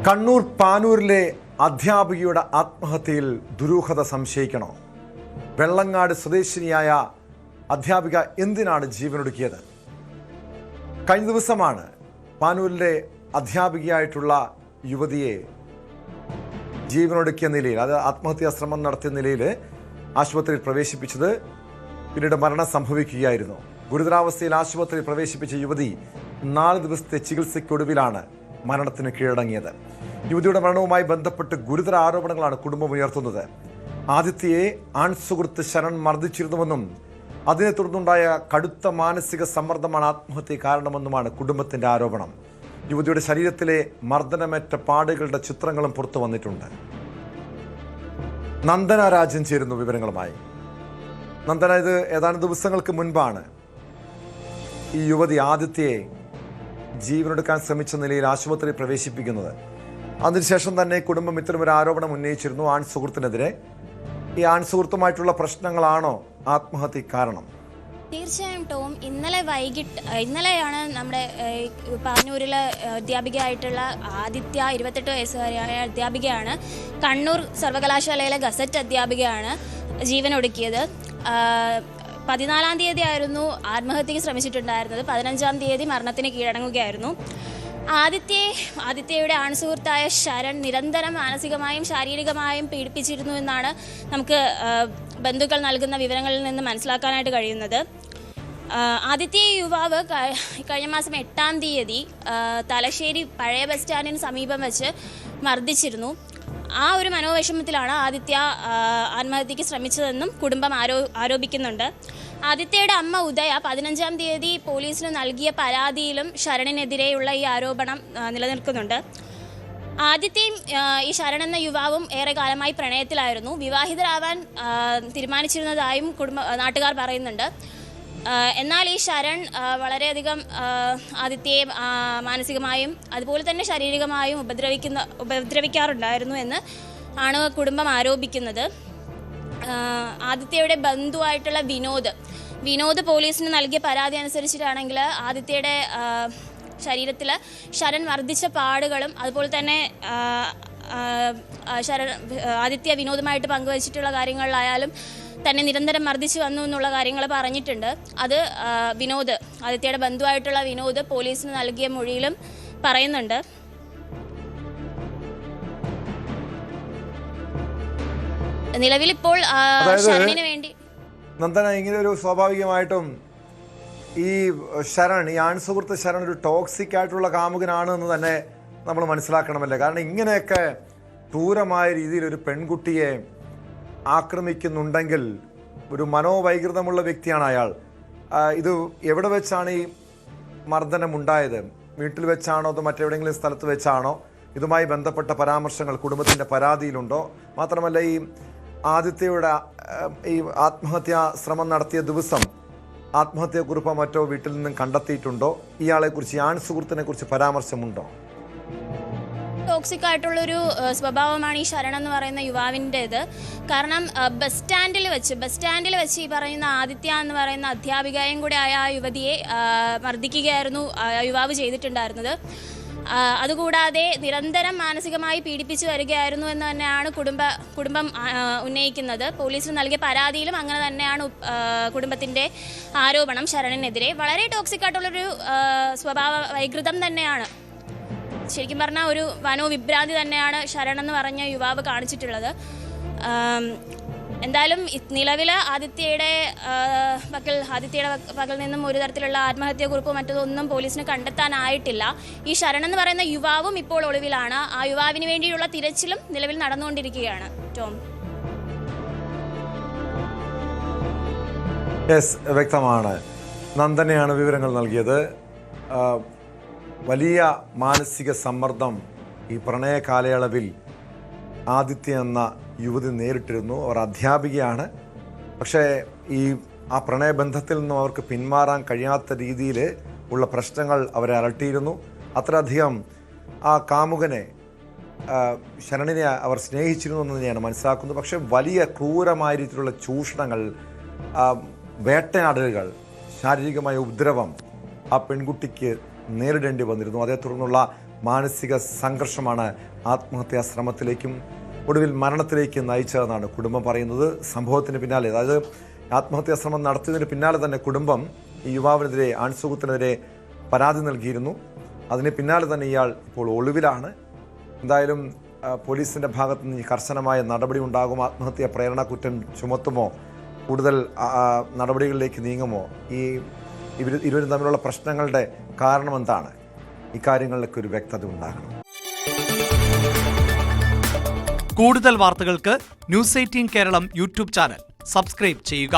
കണ്ണൂർ പാനൂരിലെ അധ്യാപികയുടെ ആത്മഹത്യയിൽ ദുരൂഹത സംശയിക്കണോ? വെള്ളങ്ങാട് സ്വദേശിനിയായ അധ്യാപിക എന്തിനാണ് ജീവനൊടുക്കിയത്? കഴിഞ്ഞ ദിവസമാണ് പാനൂരിലെ അധ്യാപികയായിട്ടുള്ള യുവതിയെ ജീവനൊടുക്കിയ നിലയിൽ, അത് ആത്മഹത്യാ ശ്രമം നടത്തിയ നിലയിൽ ആശുപത്രിയിൽ പ്രവേശിപ്പിച്ചത്. പിന്നീട് മരണം സംഭവിക്കുകയായിരുന്നു. ഗുരുതരാവസ്ഥയിൽ ആശുപത്രിയിൽ പ്രവേശിപ്പിച്ച യുവതി 4 ദിവസത്തെ ചികിത്സയ്ക്കൊടുവിലാണ് മരണത്തിന് കീഴടങ്ങിയത്. യുവതിയുടെ മരണവുമായി ബന്ധപ്പെട്ട് ഗുരുതര ആരോപണങ്ങളാണ് കുടുംബം ഉയർത്തുന്നത്. ആദിത്യയെ ആൺസുഹൃത്ത് ശരൺ മർദ്ദിച്ചിരുന്നുവെന്നും അതിനെ തുടർന്നുണ്ടായ കടുത്ത മാനസിക സമ്മർദ്ദമാണ് ആത്മഹത്യ കാരണമെന്നുമാണ് കുടുംബത്തിന്റെ ആരോപണം. യുവതിയുടെ ശരീരത്തിലെ മർദ്ദനമേറ്റ പാടുകളുടെ ചിത്രങ്ങളും പുറത്തു വന്നിട്ടുണ്ട്. നന്ദന രാജൻ ചേരുന്നു വിവരങ്ങളുമായി. നന്ദന, ഇത് ഏതാനും ദിവസങ്ങൾക്ക് മുൻപാണ് ഈ യുവതി ആദിത്യയെ ജീവനെടുക്കാൻ ശ്രമിച്ച നിലയിൽ ആശുപത്രിയിൽ പ്രവേശിപ്പിക്കുന്നത്. അതിനുശേഷം തന്നെ കുടുംബം ഇത്തരമൊരു ആരോപണം ഉന്നയിച്ചിരുന്നു ആൺസുഹൃത്തിനെതിരെ. ഈ ആൺസുഹൃത്തുമായിട്ടുള്ള പ്രശ്നങ്ങളാണോ ആത്മഹത്യ കാരണം? തീർച്ചയായും ടോം, ഇന്നലെയാണ് നമ്മുടെ പാനൂരിലെ അധ്യാപികയായിട്ടുള്ള ആദിത്യ, 28 വയസ്സുകാരിയായ അധ്യാപികയാണ്, കണ്ണൂർ സർവകലാശാലയിലെ ഗസറ്റ് അധ്യാപികയാണ് ജീവനൊടുക്കിയത്. 14-ാം തീയതി ആയിരുന്നു ആത്മഹത്യക്ക് ശ്രമിച്ചിട്ടുണ്ടായിരുന്നത്. 15-ാം തീയതി മരണത്തിന് കീഴടങ്ങുകയായിരുന്നു. ആദിത്യയുടെ ആൺസുഹൃത്തായ ശരൺ നിരന്തരം മാനസികമായും ശാരീരികമായും പീഡിപ്പിച്ചിരുന്നു എന്നാണ് നമുക്ക് ബന്ധുക്കൾ നൽകുന്ന വിവരങ്ങളിൽ നിന്ന് മനസ്സിലാക്കാനായിട്ട് കഴിയുന്നത്. ആദിത്യ യുവാവ് കഴിഞ്ഞ മാസം 8-ാം തീയതി തലശ്ശേരി പഴയ ബസ് സ്റ്റാൻഡിന് സമീപം വെച്ച് മർദ്ദിച്ചിരുന്നു. ആ ഒരു മനോവിഷമത്തിലാണ് ആദിത്യ ആത്മഹത്യക്ക് ശ്രമിച്ചതെന്നും കുടുംബം ആരോപിക്കുന്നുണ്ട്. ആദിത്യയുടെ അമ്മ ഉദയ 15-ാം തീയതി പോലീസിന് നൽകിയ പരാതിയിലും ശരണിനെതിരെയുള്ള ഈ ആരോപണം നിലനിൽക്കുന്നുണ്ട്. ആദിത്യയും ഈ ശരൺ എന്ന യുവാവും ഏറെ കാലമായി പ്രണയത്തിലായിരുന്നു. വിവാഹിതരാവാൻ തീരുമാനിച്ചിരുന്നതായും നാട്ടുകാർ പറയുന്നുണ്ട്. എന്നാൽ ഈ ശരൺ വളരെയധികം ആദിത്യയെ മാനസികമായും അതുപോലെ തന്നെ ശാരീരികമായും ഉപദ്രവിക്കാറുണ്ടായിരുന്നു എന്ന് ആണ് കുടുംബം ആരോപിക്കുന്നത്. ആദിത്യയുടെ ബന്ധുവായിട്ടുള്ള വിനോദ് പോലീസിന് നൽകിയ പരാതി അനുസരിച്ചിട്ടാണെങ്കിൽ ആദിത്യയുടെ ശരീരത്തിൽ ശരൺ മർദ്ദിച്ച പാടുകളും അതുപോലെ തന്നെ ആദിത്യ വിനോദുമായിട്ട് പങ്കുവച്ചിട്ടുള്ള കാര്യങ്ങളിലായാലും തന്നെ നിരന്തരം മർദ്ദിച്ചു വന്നു എന്നുള്ള കാര്യങ്ങൾ പറഞ്ഞിട്ടുണ്ട്. അത് ആദിത്യയുടെ ബന്ധുവായിട്ടുള്ള വിനോദ് പോലീസിന് നൽകിയ മൊഴിയിലും പറയുന്നുണ്ട്. നിലവിലിപ്പോൾ ശരണിന് വേണ്ടി നന്ദന, ഇങ്ങനെ ഒരു സ്വാഭാവികമായിട്ടും ഈ ആൺസുഹൃത്ത് ശരൺ ഒരു ടോക്സിക് ആയിട്ടുള്ള കാമുകനാണ് എന്ന് തന്നെ നമ്മൾ മനസ്സിലാക്കണമല്ലേ? കാരണം ഇങ്ങനെയൊക്കെ ക്രൂരമായ രീതിയിൽ ഒരു പെൺകുട്ടിയെ ആക്രമിക്കുന്നുണ്ടെങ്കിൽ ഒരു മനോവൈകൃതമുള്ള വ്യക്തിയാണ് അയാൾ. ഇത് എവിടെ വെച്ചാണ് ഈ മർദ്ദനം ഉണ്ടായത്? വീട്ടിൽ വെച്ചാണോ അതോ മറ്റെവിടെയെങ്കിലും സ്ഥലത്ത് വെച്ചാണോ? ഇതുമായി ബന്ധപ്പെട്ട പരാമർശങ്ങൾ കുടുംബത്തിൻ്റെ പരാതിയിലുണ്ടോ? മാത്രമല്ല, ഈ ആദിത്യയുടെ ഈ ആത്മഹത്യാ ശ്രമം നടത്തിയ ദിവസം ആത്മഹത്യക്കുറിപ്പോ മറ്റോ വീട്ടിൽ നിന്നും കണ്ടെത്തിയിട്ടുണ്ടോ? ഇയാളെക്കുറിച്ച്, ഈ ആൺസുഹൃത്തിനെ കുറിച്ച് പരാമർശമുണ്ടോ? ടോക്സിക് ആയിട്ടുള്ളൊരു സ്വഭാവമാണ് ഈ ശരൺ എന്ന് പറയുന്ന യുവാവിൻ്റേത്. കാരണം ബസ് സ്റ്റാൻഡിൽ വെച്ച് ഈ പറയുന്ന ആദിത്യ എന്ന് പറയുന്ന അധ്യാപികയും കൂടെ ആയ ആ യുവതിയെ മർദ്ദിക്കുകയായിരുന്നു യുവാവ് ചെയ്തിട്ടുണ്ടായിരുന്നത്. അതുകൂടാതെ നിരന്തരം മാനസികമായി പീഡിപ്പിച്ചു വരികയായിരുന്നു എന്ന് തന്നെയാണ് കുടുംബം ഉന്നയിക്കുന്നത്. പോലീസിന് നൽകിയ പരാതിയിലും അങ്ങനെ തന്നെയാണ് കുടുംബത്തിൻ്റെ ആരോപണം ശരണിനെതിരെ. വളരെ ടോക്സിക് ആയിട്ടുള്ളൊരു സ്വഭാവ വൈകൃതം തന്നെയാണ്, ശരിക്കും പറഞ്ഞാൽ ഒരു മനോവിഭ്രാന്തി തന്നെയാണ് ശരൺ എന്ന് പറഞ്ഞ യുവാവ് കാണിച്ചിട്ടുള്ളത്. എന്തായാലും നിലവിൽ ആദിത്യയുടെ പക്കൽ നിന്നും ഒരു തരത്തിലുള്ള ആത്മഹത്യാക്കുറിപ്പോ മറ്റൊന്നും പോലീസിന് കണ്ടെത്താനായിട്ടില്ല. ഈ ശരൺ എന്ന് പറയുന്ന യുവാവും ഇപ്പോൾ ഒളിവിലാണ്. ആ യുവാവിന് വേണ്ടിയുള്ള തിരച്ചിലും നിലവിൽ നടന്നുകൊണ്ടിരിക്കുകയാണ്. ടോം, വ്യക്തമാണ്. നന്ദനയാണ് വിവരങ്ങൾ നൽകിയത്. വലിയ മാനസിക സമ്മർദ്ദം ഈ പ്രണയ കാലയളവിൽ ആദിത്യ എന്ന യുവതി നേരിട്ടിരുന്നു. അവർ അധ്യാപികയാണ്. പക്ഷേ ആ പ്രണയബന്ധത്തിൽ നിന്നും അവർക്ക് പിന്മാറാൻ കഴിയാത്ത രീതിയിൽ ഉള്ള പ്രശ്നങ്ങൾ അവരെ അലട്ടിയിരുന്നു. അത്രയധികം ആ കാമുകനെ, ശരണിനെ അവർ സ്നേഹിച്ചിരുന്നു എന്ന് തന്നെയാണ് മനസ്സിലാക്കുന്നത്. പക്ഷേ വലിയ ക്രൂരമായ രീതിയിലുള്ള ചൂഷണങ്ങൾ, വേട്ടയാടലുകൾ, ശാരീരികമായ ഉപദ്രവം ആ പെൺകുട്ടിക്ക് നേരിടേണ്ടി വന്നിരുന്നു. അതേ തുടർന്നുള്ള മാനസിക സംഘർഷമാണ് ആത്മഹത്യാ ശ്രമത്തിലേക്കും ഒടുവിൽ മരണത്തിലേക്ക് നയിച്ചതെന്നാണ് കുടുംബം പറയുന്നത്. സംഭവത്തിന് പിന്നാലെ, അതായത് ആത്മഹത്യാ ശ്രമം നടത്തിയതിന് പിന്നാലെ തന്നെ കുടുംബം ഈ യുവാവിനെതിരെ, ആൺസുഹൃത്തിനെതിരെ പരാതി നൽകിയിരുന്നു. അതിന് പിന്നാലെ തന്നെ ഇയാൾ ഇപ്പോൾ ഒളിവിലാണ്. എന്തായാലും പോലീസിൻ്റെ ഭാഗത്തു നിന്ന് കർശനമായ നടപടി ഉണ്ടാകും. ആത്മഹത്യാ പ്രേരണ കുറ്റം ചുമത്തുമോ, കൂടുതൽ നടപടികളിലേക്ക് നീങ്ങുമോ, ഇരുവരും തമ്മിലുള്ള പ്രശ്നങ്ങളുടെ കാരണം എന്താണ്, ഇക്കാര്യങ്ങളിലൊക്കെ ഒരു വ്യക്തത ഉണ്ടാകണം. കൂടുതൽ വാർത്തകൾക്ക് news 18 Keralam YouTube channel subscribe ചെയ്യുക.